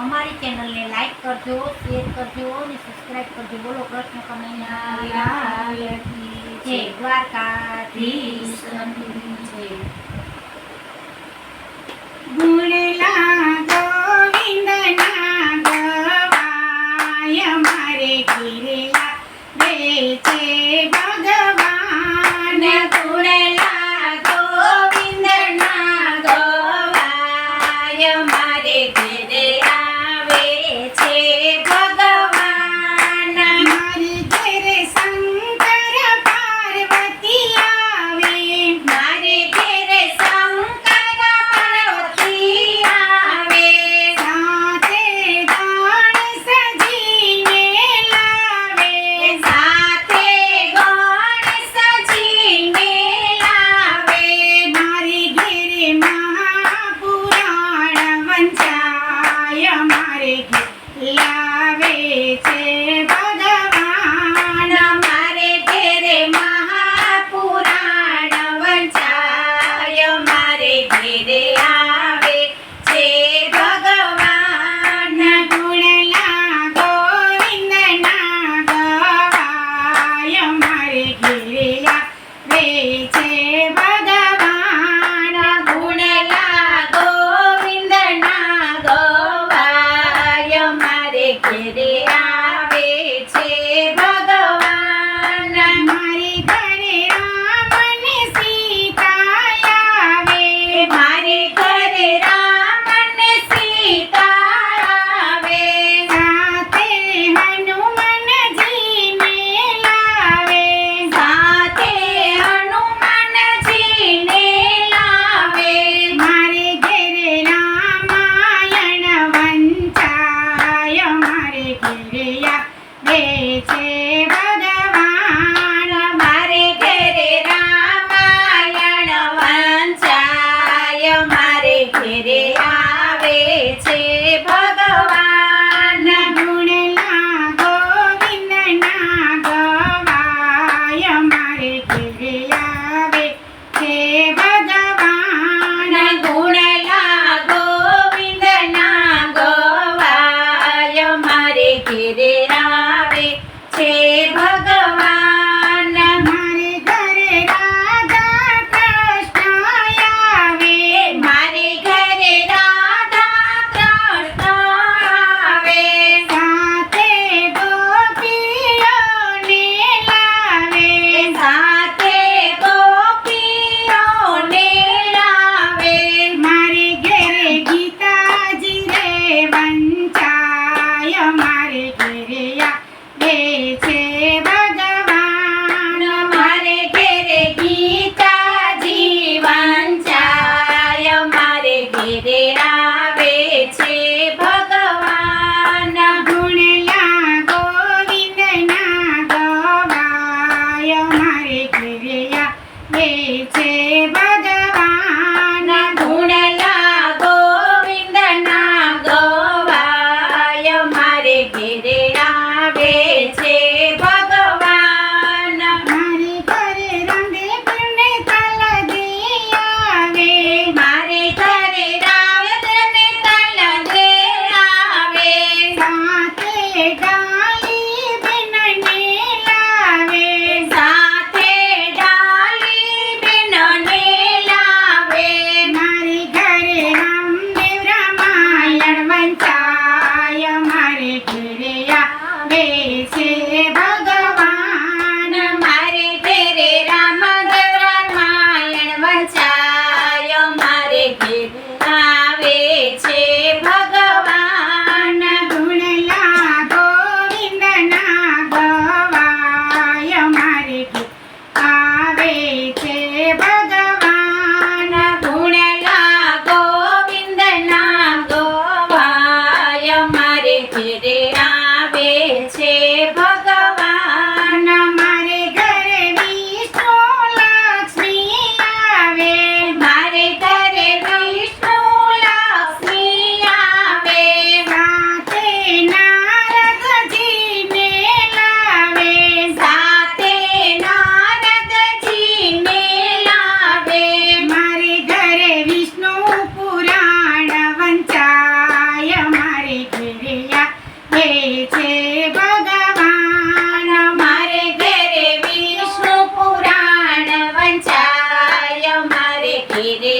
અમારી ચેનલને લાઈક કરજો, શેર કરજો અને સબસ્ક્રાઇબ કરજો. બોલો કૃષ્ણ કનૈયા જય, દ્વારકાધીશ જય. ગુણલા ગોવિંદના ગવાય મારે ગિરલા રે છે ભગવાન. ગુણલા ગોવિંદના ગવાય મારે ઘેરે આવે છે ભગવાન. મારી ઘેરે શંકર પાર્વતી આવે, મારે ઘેરે શંકર પાર્વતી આવે. સાથે ગણેશ સજીને લાવે, સાથે ગણેશજીને લાવે. મારી ઘેરે મહાપુરાણ વંચાય મારે ઘેર લાવે છે ભગવાન. મારે ઘેરે મહાપુરાણ વંચાય મારે ઘેરે આવે છે ભગવાન. ગુણલા ગોવિંદના ગવાય મારે ઘેરે લાવે છે ભગવાન. ગુણલા ગોવિંદના ગવાય મારે ઘેરે આવે છે ભગવાન. મારી ઘરે રામ ને સીતા આવે, મારે ઘરે રામ અને સીતા આવે. સાથે હનુમાનજીને લાવે, સાથે હનુમાનજીને લાવે. મારે ઘેરે રામાયણ વંચાય મારે ઘેરે આવે છે ભગવાન. મારે ઘરે રામાયણ વંચાય મારે ઘરે આવે છે ભગવાન. ગુણલા ગોવિંદના ગવાય મારે ઘેરે આવે છે ભગવાન. ગુણલા ગોવિંદના ગવાય મારે ઘરે આવે છે ભગવાન. મારે ઘરે રાધા કૃષ્ણ આવે, મારે ઘરે રાધા કૃષ્ણ આવે. સાથે ગોપીઓને લાવે, સાથે ગોપીઓને લાવે. મારે ઘેરે ગીતાજી રે વંચાય મારે ઘેરે આવે છે ભગવાન. મારે ઘેરે ગીતાજી વંચાય મારે ઘેરે આવે છે ભગવાન. ગુણલા ગોવિંદના ગવાય મારે ઘેરે આવે છે ભગવાન. ગુણલા ગોવિંદના ગવાય મારે ઘેરે આવે છે ભગવાન. મારે ઘરે રંગે પૂર્ણે તલદી આવે, મારે ઘરે રાવણ તલ દે ઘેરે